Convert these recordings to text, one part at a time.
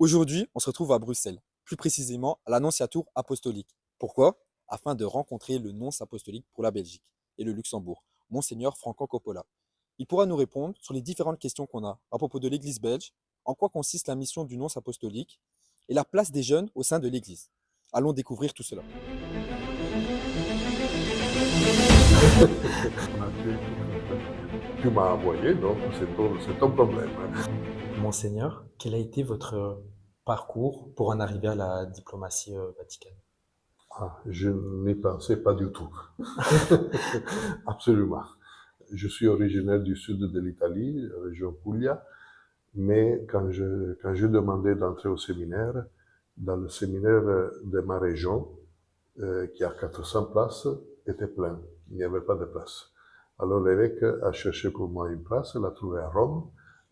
Aujourd'hui, on se retrouve à Bruxelles, plus précisément à l'Annonciature apostolique. Pourquoi? Afin de rencontrer le nonce apostolique pour la Belgique et le Luxembourg, Monseigneur Franco Coppola. Il pourra nous répondre sur les différentes questions qu'on a à propos de l'Église belge, en quoi consiste la mission du nonce apostolique et la place des jeunes au sein de l'Église. Allons découvrir tout cela. Tu m'as envoyé, donc c'est ton problème. Monseigneur, quel a été votre parcours pour en arriver à la diplomatie vaticane? Je n'y pensais pas du tout. Absolument. Je suis originaire du sud de l'Italie, région Puglia, mais quand je demandais d'entrer au séminaire, dans le séminaire de ma région, qui a 400 places, était plein. Il n'y avait pas de place. Alors l'évêque a cherché pour moi une place, l'a trouvée à Rome,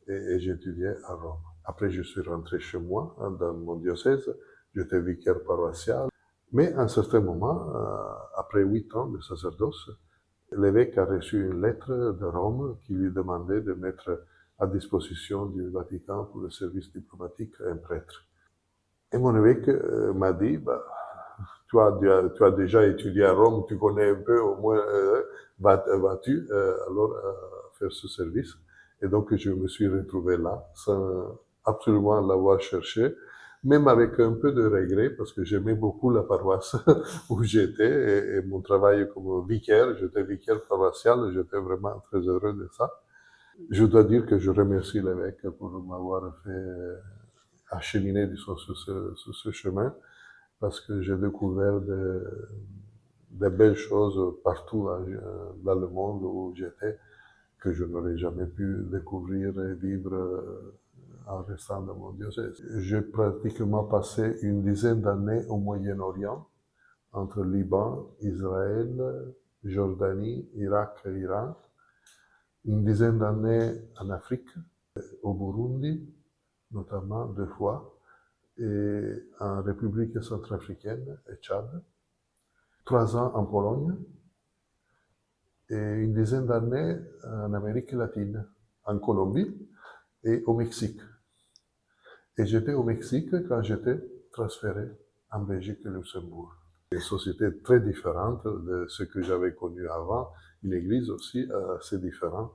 et j'étudiais à Rome. Après, je suis rentré chez moi, dans mon diocèse. J'étais vicaire paroissial. Mais à un certain moment, après 8 ans de sacerdoce, l'évêque a reçu une lettre de Rome qui lui demandait de mettre à disposition du Vatican pour le service diplomatique un prêtre. Et mon évêque m'a dit, bah, tu as déjà étudié à Rome, tu connais un peu, au moins, vas-tu alors faire ce service? Et donc, je me suis retrouvé là, sans absolument l'avoir cherché, même avec un peu de regret, parce que j'aimais beaucoup la paroisse où j'étais et mon travail comme vicaire. J'étais vicaire paroissial et j'étais vraiment très heureux de ça. Je dois dire que je remercie l'évêque pour m'avoir fait acheminer disons, sur ce chemin, parce que j'ai découvert de belles choses partout dans le monde où j'étais, que je n'aurais jamais pu découvrir et vivre en restant dans mon diocèse. J'ai pratiquement passé une dizaine d'années au Moyen-Orient, entre Liban, Israël, Jordanie, Irak et Iran. Une dizaine d'années en Afrique, au Burundi, notamment 2 fois, et en République centrafricaine et Tchad. 3 ans en Pologne et une dizaine d'années en Amérique latine, en Colombie et au Mexique. Et j'étais au Mexique quand j'étais transféré en Belgique et Luxembourg. Une société très différente de ce que j'avais connu avant, une église aussi assez différente.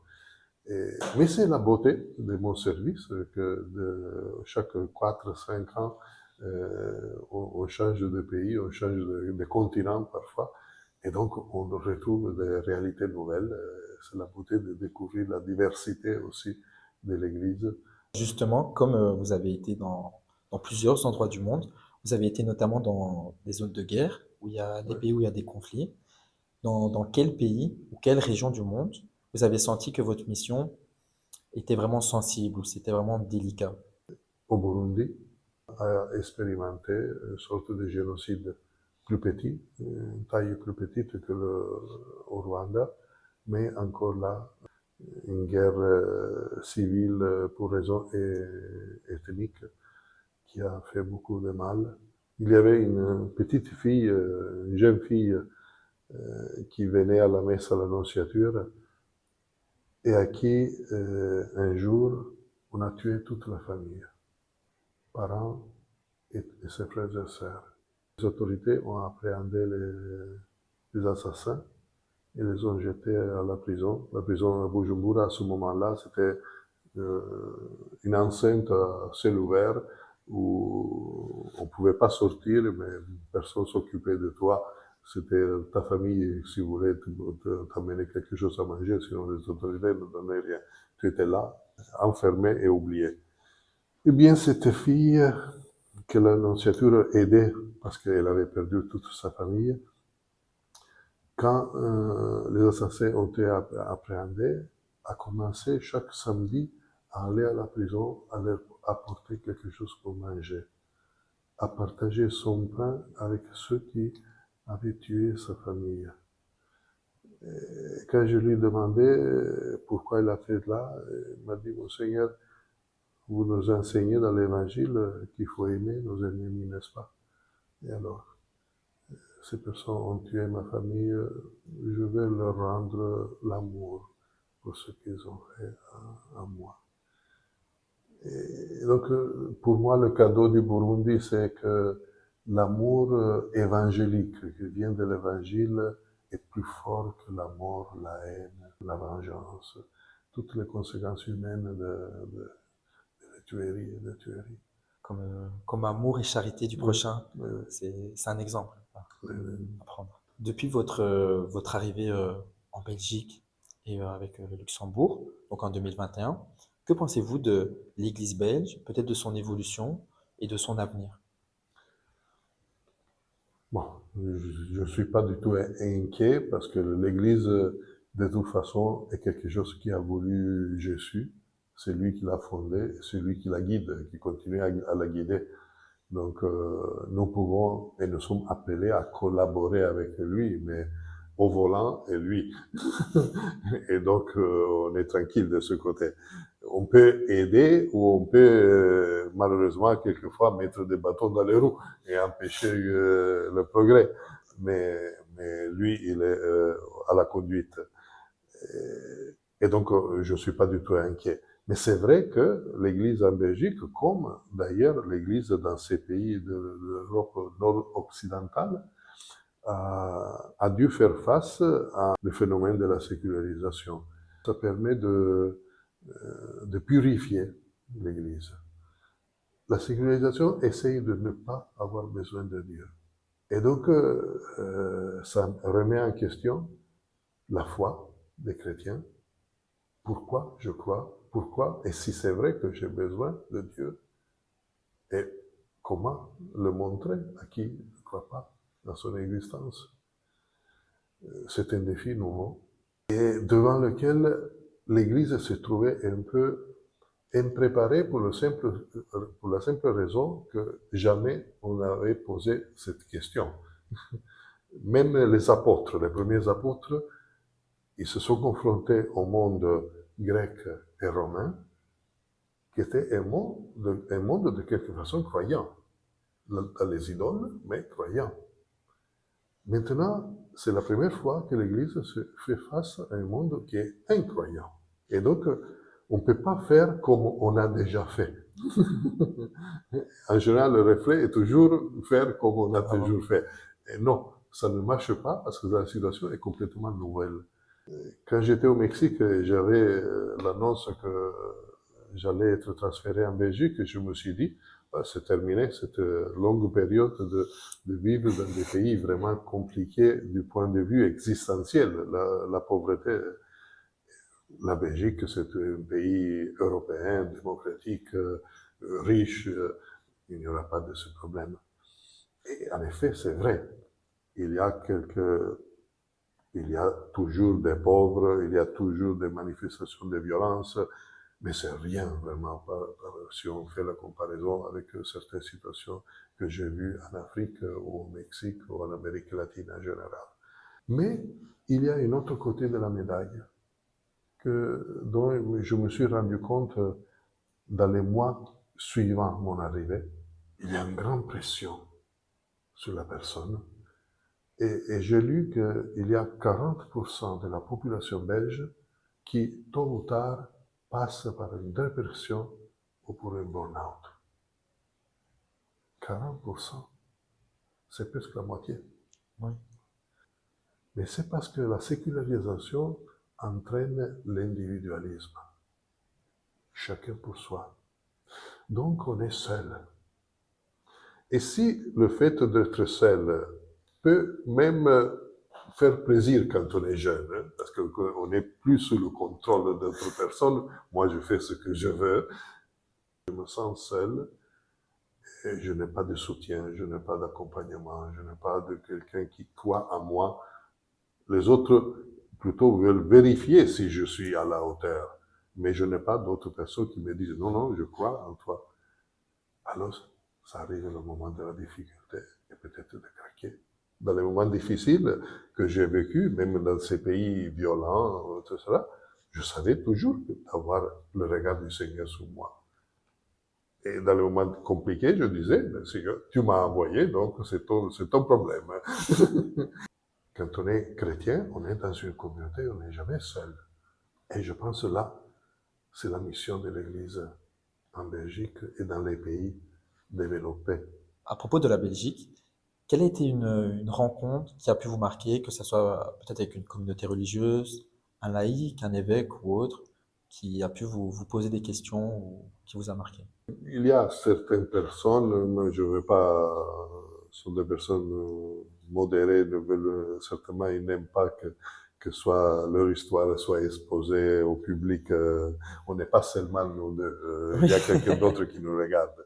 Mais c'est la beauté de mon service que chaque 4, 5 ans, on change de pays, on change de continent parfois, et donc on retrouve des réalités nouvelles. C'est la beauté de découvrir la diversité aussi de l'Église. Justement, comme vous avez été dans plusieurs endroits du monde, vous avez été notamment dans des zones de guerre, où il y a des Ouais. pays où il y a des conflits. Dans quel pays ou quelle région du monde vous avez senti que votre mission était vraiment sensible ou c'était vraiment délicat? Au Burundi, a expérimenté une sorte de génocide plus petit, une taille plus petite que au Rwanda, mais encore là, une guerre civile pour raison ethnique qui a fait beaucoup de mal. Il y avait une petite fille, une jeune fille qui venait à la messe à l'Annonciature et à qui, un jour, on a tué toute la famille, parents et ses frères et sœurs. Les autorités ont appréhendé les assassins et les ont jetés à la prison. La prison à Bujumbura, à ce moment-là, c'était une enceinte à ciel ouvert où on ne pouvait pas sortir, mais personne s'occupait de toi. C'était ta famille, si vous voulez, t'amener quelque chose à manger, sinon les autorités ne donnaient rien. Tu étais là, enfermé et oublié. Eh bien, cette fille que l'Annonciature aidait parce qu'elle avait perdu toute sa famille, quand les assassins ont été appréhendés, a commencé chaque samedi à aller à la prison, à leur apporter quelque chose pour manger, à partager son pain avec ceux qui avaient tué sa famille. Et quand je lui demandais pourquoi il a fait là, il m'a dit, mon Seigneur, vous nous enseignez dans l'Évangile qu'il faut aimer nos ennemis, n'est-ce pas? Et alors, ces personnes ont tué ma famille, je vais leur rendre l'amour pour ce qu'ils ont fait à moi. Et donc, pour moi, le cadeau du Burundi, c'est que l'amour évangélique qui vient de l'évangile est plus fort que la mort, la haine, la vengeance, toutes les conséquences humaines de tueries et de tueries. Comme amour et charité du Oui, prochain. oui, oui, C'est un exemple oui, oui. à prendre. Depuis votre arrivée en Belgique et avec le Luxembourg, donc en 2021, que pensez-vous de l'Église belge, peut-être de son évolution et de son avenir? Bon, je ne suis pas du tout inquiet parce que l'Église, de toute façon, est quelque chose qui a voulu Jésus. C'est lui qui l'a fondée, c'est lui qui la guide, qui continue à la guider. Donc, nous pouvons et nous sommes appelés à collaborer avec lui, mais au volant et lui. Et donc, on est tranquille de ce côté. On peut aider ou on peut, malheureusement, quelquefois mettre des bâtons dans les roues et empêcher le progrès. Mais lui, il est à la conduite. Et donc, je ne suis pas du tout inquiet. Mais c'est vrai que l'Église en Belgique, comme d'ailleurs l'Église dans ces pays de l'Europe nord-occidentale, a dû faire face à le phénomène de la sécularisation. Ça permet de purifier l'Église. La sécularisation essaye de ne pas avoir besoin de Dieu. Et donc, ça remet en question la foi des chrétiens. Pourquoi je crois? Pourquoi? Et si c'est vrai que j'ai besoin de Dieu, et comment le montrer à qui ne croit pas dans son existence? C'est un défi nouveau et devant lequel l'Église se trouvait un peu impréparée pour la simple raison que jamais on n'avait posé cette question. Même les apôtres, les premiers apôtres, ils se sont confrontés au monde grec et romain, qui était un monde de quelque façon croyant, dans les idoles, mais croyant. Maintenant, c'est la première fois que l'Église se fait face à un monde qui est incroyant. Et donc, on ne peut pas faire comme on a déjà fait. En général, le reflet est toujours faire comme on a toujours fait. Et non, ça ne marche pas parce que la situation est complètement nouvelle. Quand j'étais au Mexique, j'avais l'annonce que j'allais être transféré en Belgique, je me suis dit, c'est terminé cette longue période de vivre dans des pays vraiment compliqués du point de vue existentiel. La pauvreté, la Belgique, c'est un pays européen, démocratique, riche, il n'y aura pas de ce problème. Et en effet, c'est vrai, il y a il y a toujours des pauvres, il y a toujours des manifestations de violence, mais c'est rien vraiment si on fait la comparaison avec certaines situations que j'ai vues en Afrique ou au Mexique ou en Amérique latine en général. Mais il y a un autre côté de la médaille dont je me suis rendu compte dans les mois suivant mon arrivée. Il y a une grande pression sur la personne. Et j'ai lu qu'il y a 40% de la population belge qui, tôt ou tard, passe par une dépression ou pour un burn-out. 40%, c'est presque la moitié. Oui. Mais c'est parce que la sécularisation entraîne l'individualisme. Chacun pour soi. Donc on est seul. Et si le fait d'être seul peut même faire plaisir quand on est jeune, hein, parce qu'on n'est plus sous le contrôle d'autres personnes, moi je fais ce que je veux, je me sens seul, et je n'ai pas de soutien, je n'ai pas d'accompagnement, je n'ai pas de quelqu'un qui croit en moi. Les autres plutôt veulent vérifier si je suis à la hauteur, mais je n'ai pas d'autres personnes qui me disent non, non, je crois en toi. Alors, ça arrive le moment de la difficulté et peut-être de craquer. Dans les moments difficiles que j'ai vécu, même dans ces pays violents, tout cela, je savais toujours avoir le regard du Seigneur sur moi. Et dans les moments compliqués, je disais, Seigneur, tu m'as envoyé, donc c'est ton problème. Quand on est chrétien, on est dans une communauté, on n'est jamais seul. Et je pense là, c'est la mission de l'Église en Belgique et dans les pays développés. À propos de la Belgique, quelle a été une rencontre qui a pu vous marquer, que ce soit peut-être avec une communauté religieuse, un laïc, un évêque ou autre, qui a pu vous poser des questions ou qui vous a marqué? Il y a certaines personnes, mais je ne veux pas, sont des personnes modérées, ne veulent, certainement, ils n'aiment pas que soit, leur histoire soit exposée au public. On n'est pas seulement nous deux, il Oui. y a quelqu'un d'autre qui nous regarde.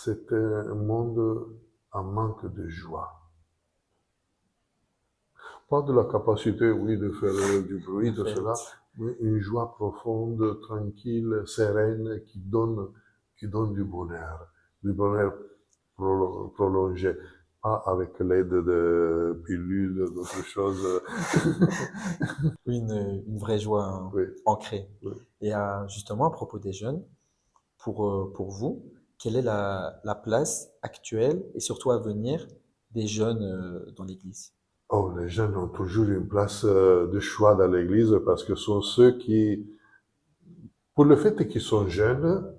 C'est un monde en manque de joie. Pas de la capacité, oui, de faire du bruit, de cela, Fête. mais une joie profonde, tranquille, sereine, qui donne du bonheur prolongé, pas avec l'aide de pilules, d'autres choses. Oui, une vraie joie hein, Oui, ancrée. oui. Et justement, à propos des jeunes, pour vous, quelle est la place actuelle et surtout à venir des jeunes dans l'Église? Oh, les jeunes ont toujours une place de choix dans l'Église parce que ce sont ceux qui, pour le fait qu'ils sont jeunes,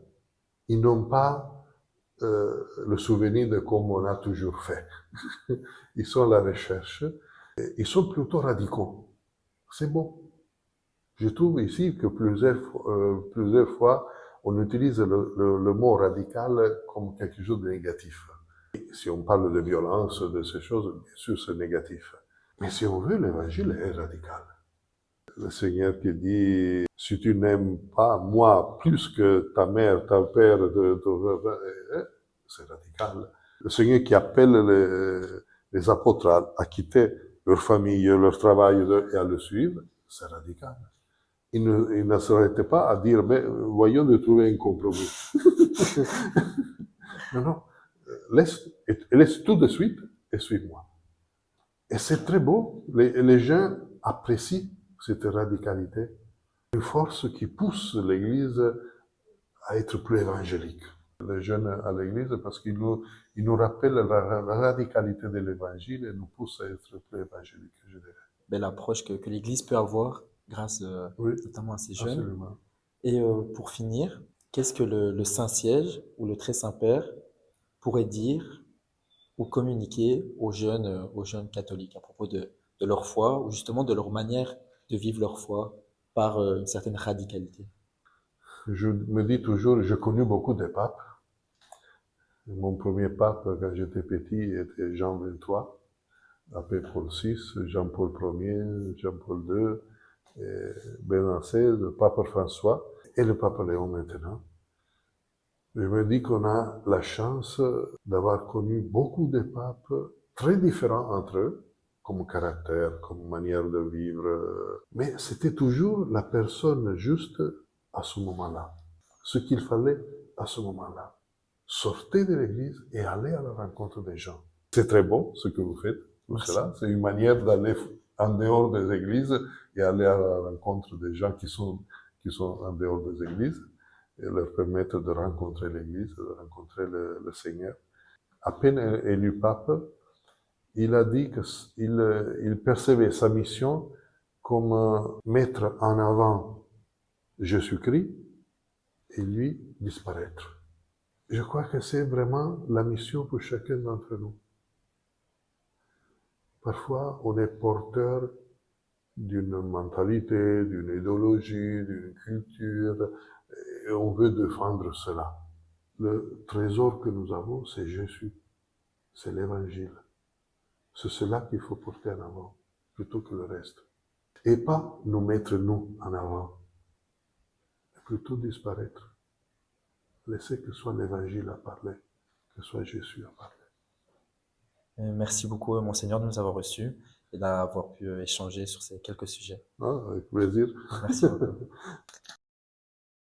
ils n'ont pas le souvenir de comme on a toujours fait. Ils sont à la recherche. Ils sont plutôt radicaux. C'est bon. Je trouve ici que plusieurs fois, on utilise le mot radical comme quelque chose de négatif. Si on parle de violence, de ces choses, bien sûr, c'est négatif. Mais si on veut, l'évangile est radical. Le Seigneur qui dit, si tu n'aimes pas moi plus que ta mère, ta père, c'est radical. Le Seigneur qui appelle les apôtres à quitter leur famille, leur travail et à le suivre, c'est radical. Il ne s'arrêtait pas à dire, mais voyons de trouver un compromis. Non, non, laisse tout de suite et suis-moi. Et c'est très beau, les gens apprécient cette radicalité, une force qui pousse l'Église à être plus évangélique. Les jeunes à l'Église, parce qu'ils nous rappellent la radicalité de l'Évangile et nous poussent à être plus évangéliques, je dirais. Belle approche que l'Église peut avoir grâce Oui, notamment à ces jeunes. absolument. Et pour finir, qu'est-ce que le Saint-Siège ou le Très Saint-Père pourrait dire ou communiquer aux jeunes catholiques à propos de leur foi ou justement de leur manière de vivre leur foi par une certaine radicalité? Je me dis toujours, j'ai connu beaucoup de papes. Mon premier pape, quand j'étais petit, était Jean XXIII, après Paul VI, Jean-Paul Ier, Jean-Paul II, et Benoît XVI, le pape François et le pape Léon maintenant. Je me dis qu'on a la chance d'avoir connu beaucoup de papes très différents entre eux, comme caractère, comme manière de vivre. Mais c'était toujours la personne juste à ce moment-là. Ce qu'il fallait à ce moment-là. Sortez de l'église et allez à la rencontre des gens. C'est très bon ce que vous faites, tout Merci. cela. C'est une manière d'aller en dehors des églises et aller à la rencontre des gens qui sont en dehors des églises et leur permettre de rencontrer l'Église, de rencontrer le Seigneur. À peine élu pape, il a dit qu'il percevait sa mission comme mettre en avant Jésus-Christ et lui disparaître. Je crois que c'est vraiment la mission pour chacun d'entre nous. Parfois, on est porteur d'une mentalité, d'une idéologie, d'une culture, et on veut défendre cela. Le trésor que nous avons, c'est Jésus, c'est l'Évangile. C'est cela qu'il faut porter en avant, plutôt que le reste. Et pas nous mettre nous en avant, mais plutôt disparaître. Laisser que soit l'Évangile à parler, que soit Jésus à parler. Merci beaucoup, Monseigneur, de nous avoir reçus et d'avoir pu échanger sur ces quelques sujets. Ah, avec plaisir. Merci beaucoup.